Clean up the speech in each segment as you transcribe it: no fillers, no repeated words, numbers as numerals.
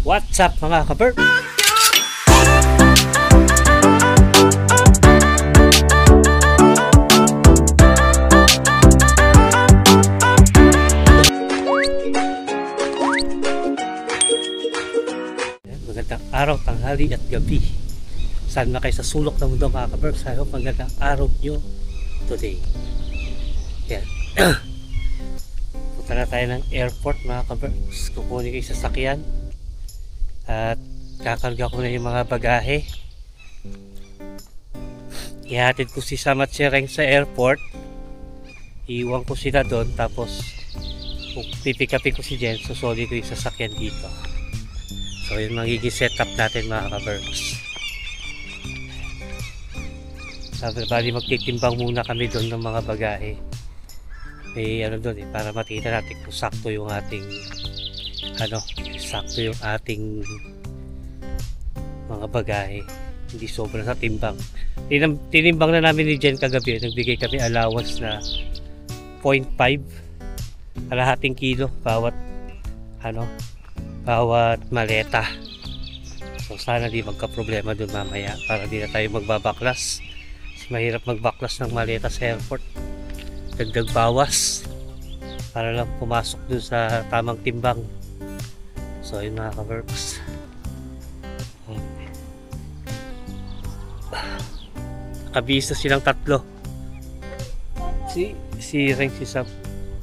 What's up mga ka-Burp? Magandang araw, tanghali at gabi. Saan na kayo sa sulok ng mundo mga ka-Burp? Sa iyo, magandang araw nyo today. Yan. Punta na tayo ng airport mga ka-Burp. Kukunin kayo sa sakyan. At kakarga ko na yung mga bagahe. Ihatid ko si Sam at si Reng sa airport. Iwan ko sila doon. Tapos pipikapin ko si Jen. Susoli ko yung sasakyan dito. So yun magiging setup natin mga ka-Burps. Sabi bali magtitimbang muna kami doon ng mga bagahe. May ano doon para makita natin kung sakto yung ating sakto yung ating mga bagahe, hindi sobra sa timbang. Tinimbang na namin ni Jen kagabi, nagbigay kami allowance na 0.5 kalahating kilo bawat maleta. So sana di magka-problema dun mamaya para di na tayo magbabaklas. Mahirap magbaklas ng maleta sa airport, dagdag bawas para lang pumasok dun sa tamang timbang. So yun mga ka-Burps. Nakabihis na silang tatlo. Si Reng, si Sam,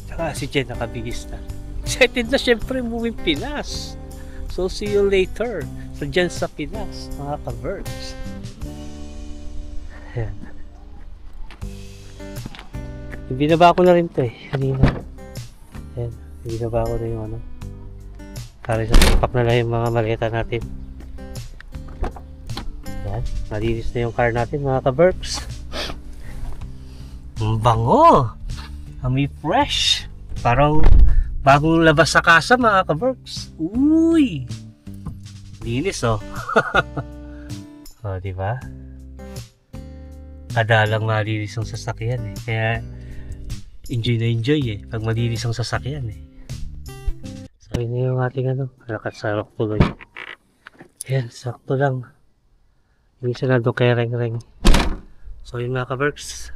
saka si Jen nakabihis na. Excited na syempre moving Pinas. So see you later sa Jen sa Pinas mga ka-Burps. Ayan. Binaba ko na rin to kanina. Ayan. Binaba ko na yung para sa ipak na lang yung mga maleta natin. Yan, malinis na yung car natin mga ka-Burps. Ang bango! Amoy fresh! Parang bagong labas sa kasa mga ka-Burps. Uy! Linis oh! O diba? Kadalang malinis ang sasakyan Kaya enjoy na enjoy pag malinis ang sasakyan So yun yung ating lakat sa rock tuloy. Yan, sakto lang. Minsan na doon kay Reng. So yun mga ka-Burps.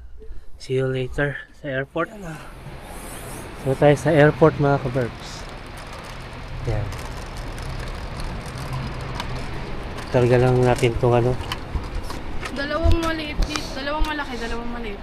See you later sa airport. So tayo sa airport mga ka-Burps. Yan. Targa lang natin itong dalawang maliit dito. Dalawang malaki, dalawang maliit.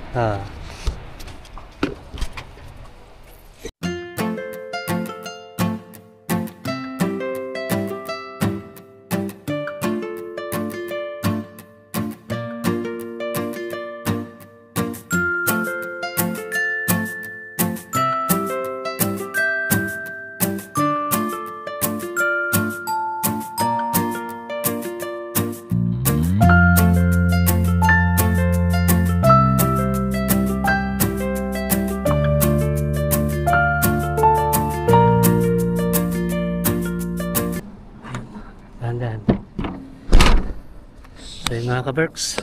So yun mga ka-Burps,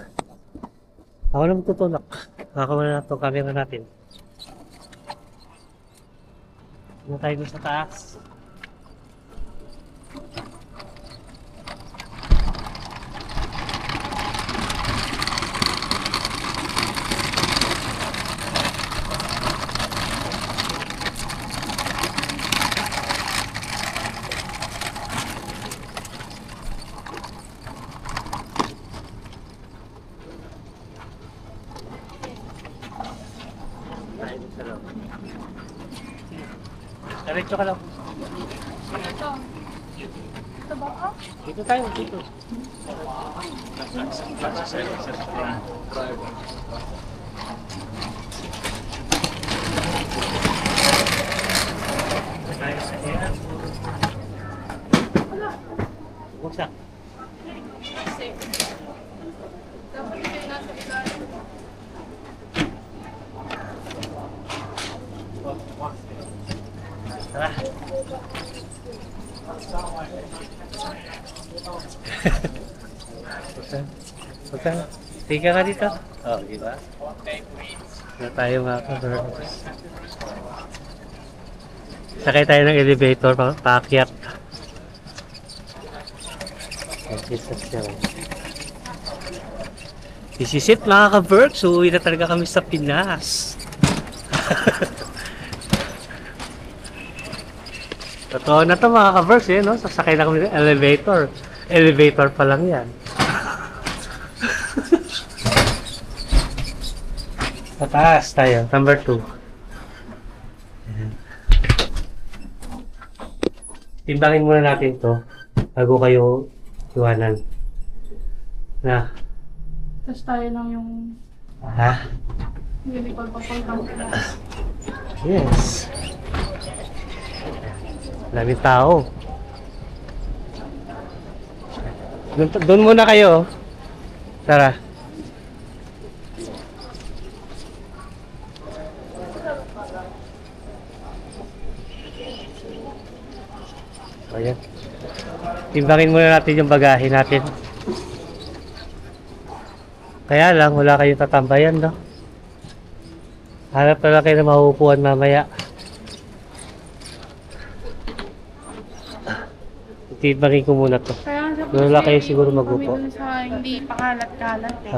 ako na magtutulak. Makakawala na itong camera natin. Ano tayo doon sa taas? Diretso ka lang. Ito. Ito ba ka? Dito tayo, dito. Buksa. Dapat kayo nasa ilalim. Tara. Pagka, tiga ka dito. Diba? Na tayo mga ka-Burps. Sakay tayo ng elevator, paakyat. This is it mga ka-Berks. Uwi na talaga kami sa Pinas. Totoo na to mga ka-Berks eh, no? Sasakay na kami ng elevator. Elevator pa lang yan. Pataas tayo, number 2. Timbangin muna natin to bago kayo iwanan. Na. Tapos tayo lang yung Ha? hindi pagpapagkang Yes. Daming tao. Doon muna kayo. Tara. Ayan. Timbangin muna natin yung bagahe natin. Kaya lang, wala kayong tatambayan, no? Hanap na kayo na mahupuan mamaya. Timbangin ko muna to. Kaya sa Wala kayo siguro magupo. kami dun sa hindi pakalat-kalat eh.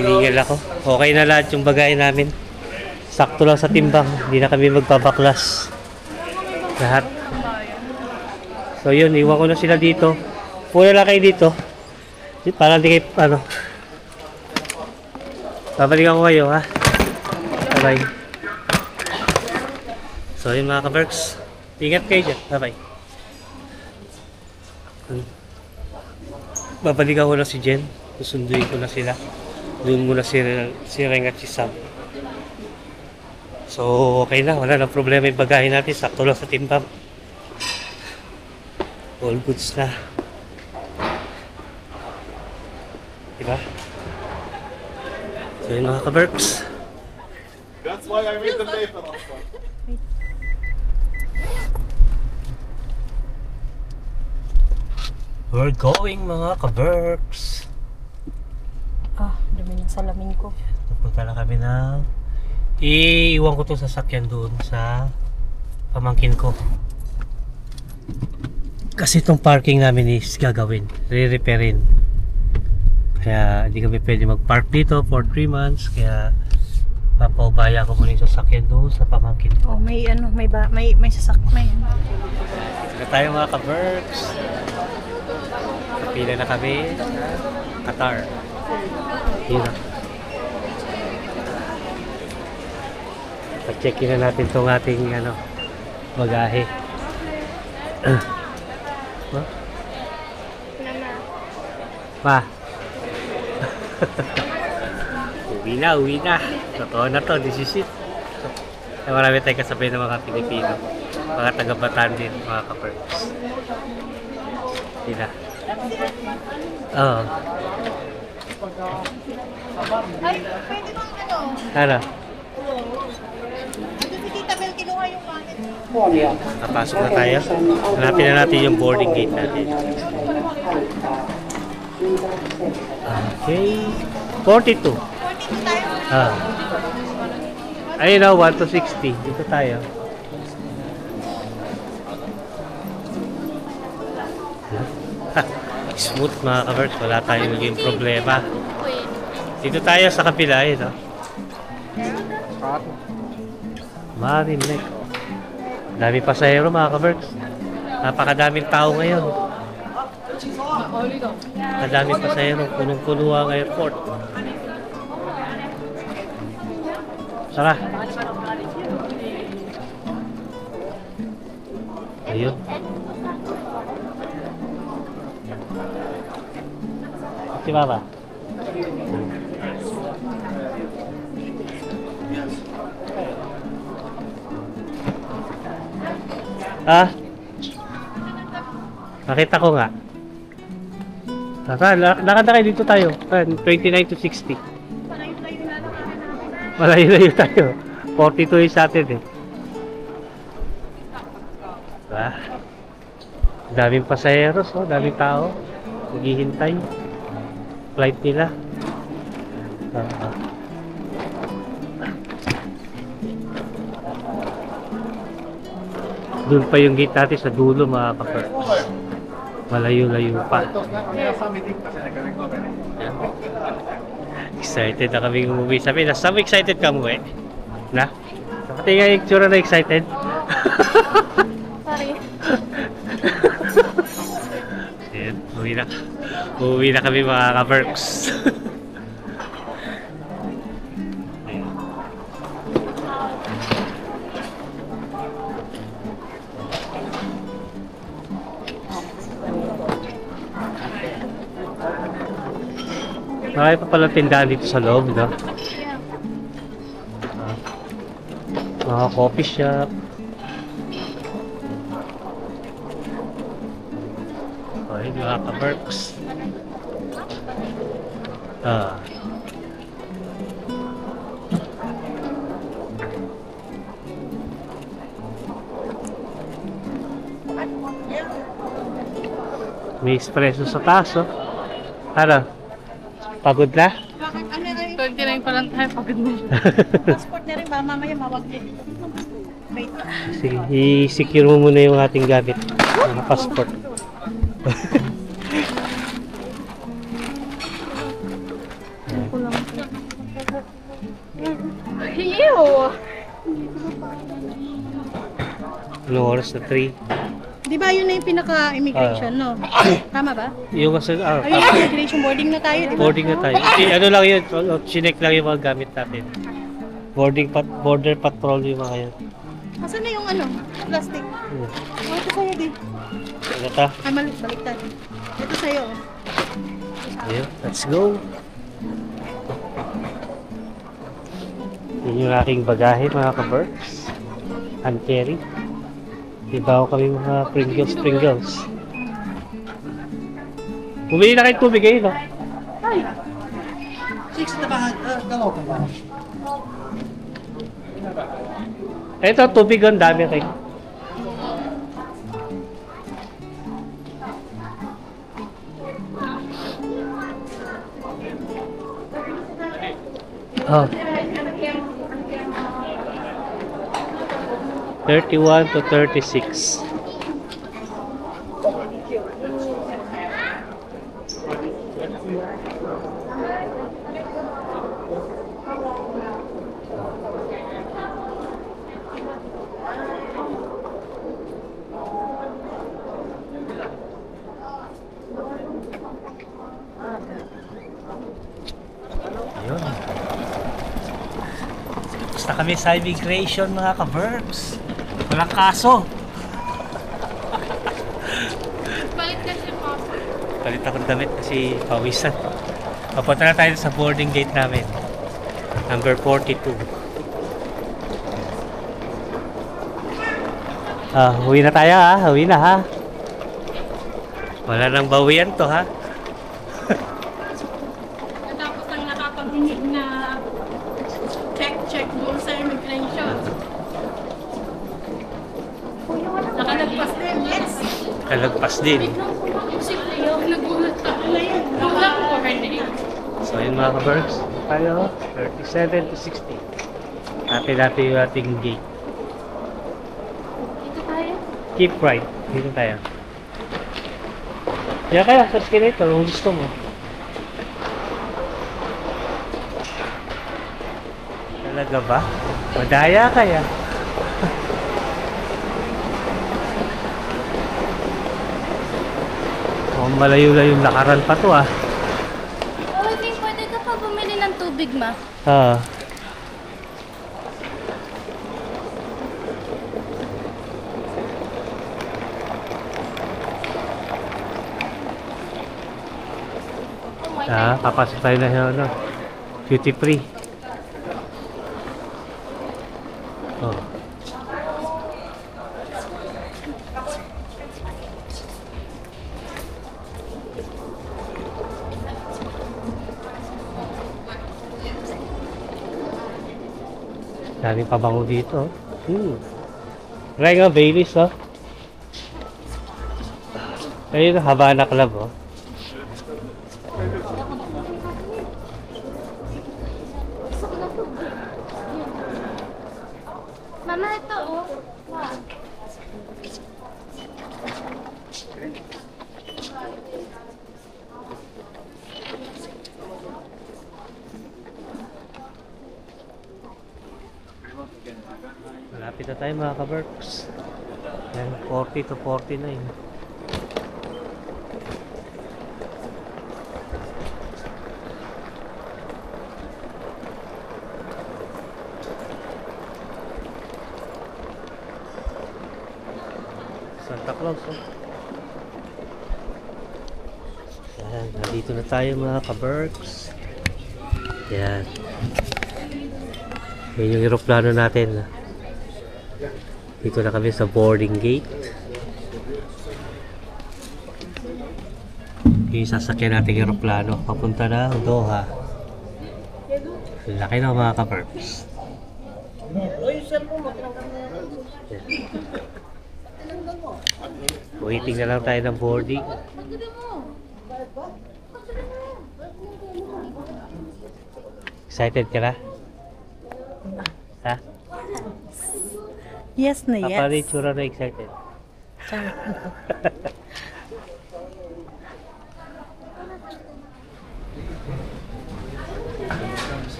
Hiningil ako. Okay na lahat yung bagahe namin. Sakto lang sa timbang. Hindi na kami magbabaklas. Lahat. So yun, iwan ko na sila dito. Puna lang kayo dito. Para hindi kayo, ano. Babalikan ko kayo, ha? Bye-bye. So yun mga ka-Berks. Ingat kayo dyan. Bye-bye. Babalikan ko na si Jen. Susunduin ko na sila. Doon muna si Reng at si Sam. So okay na. Wala na problema yung bagahe natin. Sakto lang sa timbang. All goods na. Diba? So yun mga ka-Berks. That's why I read the paper also. We're going mga ka-Berks. Dumi ng salamin ko. Pupunta na kami ng iiwan ko itong sasakyan doon sa pamangkin ko. Kasi itong parking namin is gagawin, re-repairin. Kaya hindi kami pwede mag-park dito for 3 months. Kaya papaubaya ko muna yung sasakyan doon sa pamangkin ko. Oh, may sasakyan. Sige tayo mga ka-Berks. Kapila na kami sa Qatar. Hirap. Pa-checkin na natin itong ating bagahe. Pa. Uwi na. Totoo na to, this is it. Ay, marami tayong kasabay ng mga Pilipino. Mga taga-Bataan din, mga ka-Berks. Sila. Oo. Ay, pwede bang Ano? Ando si Tita Bel, kinuha yung wallet. Napasok na tayo. Hanapin na natin yung boarding gate natin. Okay. 42. 42 tayo. Ayun na, 1 to 60. Dito tayo. Smooth mga ka-Berks. Wala tayong naging problema. Dito tayo sa kapila. Ayun, no? Marinig. Dami pasahero mga ka-Berks. Napakadaming tao ngayon. Madaming pasahero. Punong-puno ang airport. Saka. Ayun. Si Mama. Nakita ko nga. Lakad na kayo dito tayo. 29 to 60. Malayo-layo tayo. 42 yung sa atin eh. Diba? Daming pasaheros, oh. Daming tao. Naghihintay. Flight nila. Doon pa yung gate natin sa dulo mga ka-Berks. Malayo-layo pa. Excited na kami umuwi. Sabi na, Sam, excited ka umuwi? Na? Pati nga yung tsura na excited. Sorry. Ayan, uwi na kami mga ka-Berks. Marami pa pala tindahan dito sa loob, no? Mga coffee shop. Okay, mga ka-Berks. May espresso sa taas, oh. Ano? Pagod na? Bakit ano na yung 29 pa lang tayo, pagod na siya. passport na rin ba? Mamaya mawag din. Wait. Sige, i-secure mo muna yung ating gamit. Mga passport. Ew! Anong oras na? 3? Di ba yun na yung pinaka-immigration, no? Tama ba? Yung kasi, Ayun yung immigration boarding na tayo, di ba? boarding na tayo. Ano lang yun, chinek lang yung mga gamit natin. Border patrol yung mga yan. Asan na yung ano? Plastic. Oh, ito sa'yo, di. Ano ta? Ay, baliktad. Ito sa'yo. Ayun, let's go. Yun yung aking bagahe mga ka-Berks. Hand carry. Ibaw kami mga Pringles. Bumili na kayo tubig ngayon, no? 6 na ba? Dalawa ka ba? Ito, tubig ang dami kayo. Oh. 31 to 36. Ayun. Basta kami sa immigration mga ka-Berks. Walang kaso. Balik kasi yung passport. Palit akong damit kasi pawisan. Papunta na tayo sa boarding gate namin. Number 42. Uwi na tayo ha. Uwi na ha. Wala nang bawian to ha. Tapos ang nakapag-inig na check doon sa immigration. Nakalagpas din, yes. Kalagpas din. Biglang posible yun. Nagulat ako na yun. Nagulat ko her So yun mga ka-Berks. Tayo 37 to 60. Happy natin yung ating gate. Dito tayo. Keep right. Dito tayo. Yan kaya sa escalator kung gusto mo. Talaga ba? Madaya kaya. Oh, malayo-layo yung lakaran pa to ah. Oh, hindi. Pwede ka pa bumili ng tubig, ma. Papasok tayo na yung ano, duty free. Oh. Daming pabango dito. Kaya nga Baileys, oh. Ayun, Havana Club, oh. Mama, ito, oh. Malapit na tayo mga ka-Berks. Yan, 40 to 49. Santa Claus, oh. Yan, nandito na tayo mga ka-Berks. Yan. Yan yung aeroplano natin. Dito na kami sa boarding gate. Yung sasakyan natin aeroplano papunta na Doha. Laki na mga ka-Berks. Waiting na lang tayo ng boarding. Excited ka na? Ha? Yes na yes. Paano yung tsura na excited?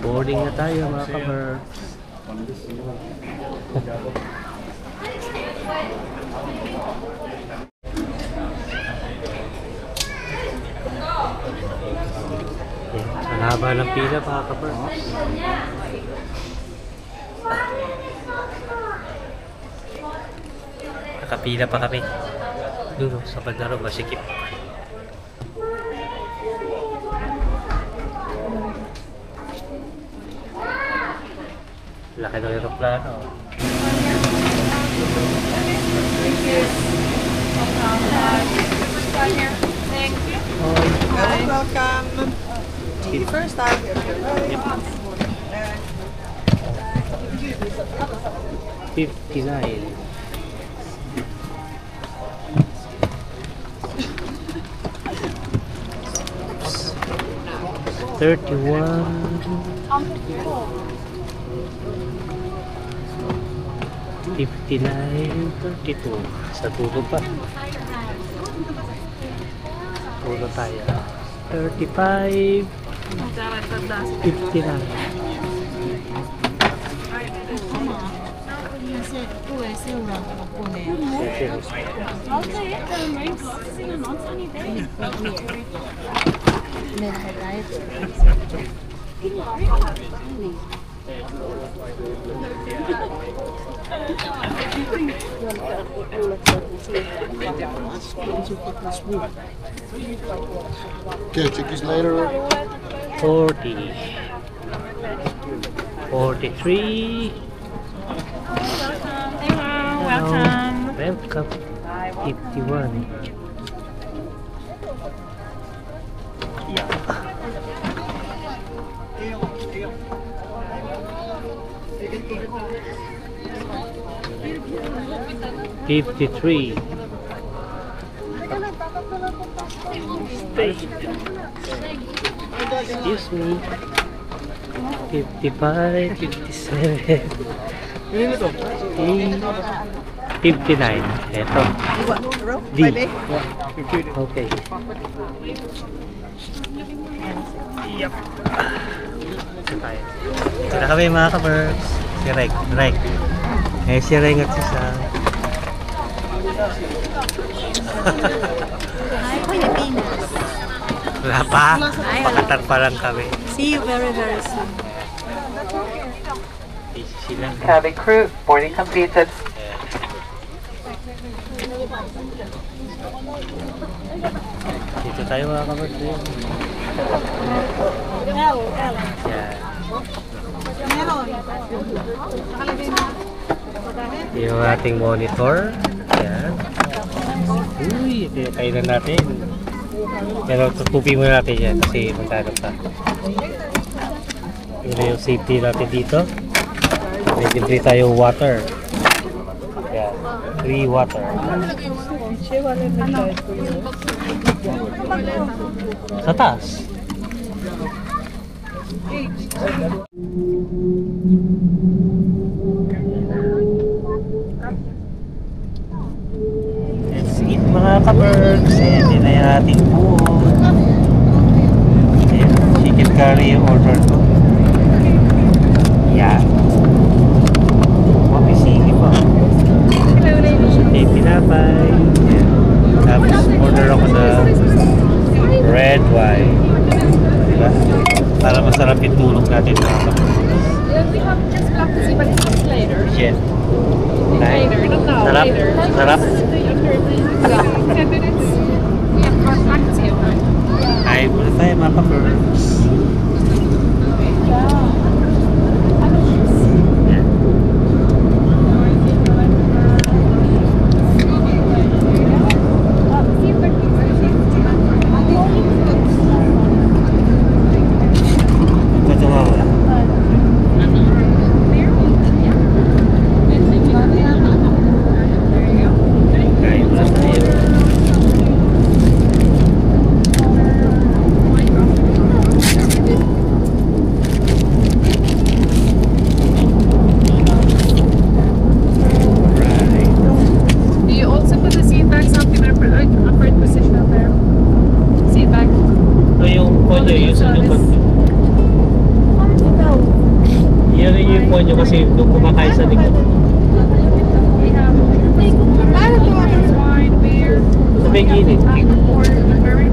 Boarding na tayo mga ka-Berks. Ang haba ng pila mga ka-Berks. Nakapila pa kami. Doon sa bandaro, masikip. Laki ng aeroplano. Welcome. First time. 59. $31.52 sa tulog pa. Tulog tayo. 35.59. Okay, check this later. 40, 43. Welcome. Welcome. 51. $53. Excuse me. 55, 57, 59. Eto. D. Okay. Yep. Ito tayo. Ito na kami mga ka-Berks. Si Rek. Eh, si Rek at si Sam. Hi, Pilipinas. Wala pa. Pakatar pa lang kami. See you very, very soon. Busy sila. Cabin crew, boarding completed. Dito tayo mga ka-Berks. L. Yan. Meron. Yung ating monitor. Yan. Uy, ito yung kainan natin. Pero tutupi muna natin yan kasi magkano pa. Ito yung safety natin dito. May libre tayo water. Yan. Free water. Sa taas. ka-Berks. Ayan, yun na yung ating food. Ayan, chicken curry yung order ko. Yeah. Mapisili pa. Okay, pinapay. Ayan. Tapos order ako na red wine. Diba? Para masarap yung tulog natin mga ka-Berks. We have just black tea, but it comes later. Shit. Nice. Later, not now, Sarap. later. Sarap. Yeah, 10 minutes. We have black tea at night. Kain muna tayo mga ka-Berks. Yan. Ito wala. Kain muna tayo. Right. Do you also put the seat back something upward position there? Seat back. So yung ponyo, yung sa likod. Yan rin yung ponyo kasi doon kumakain sa likod. We have wine, beer, Sa may gilid. or very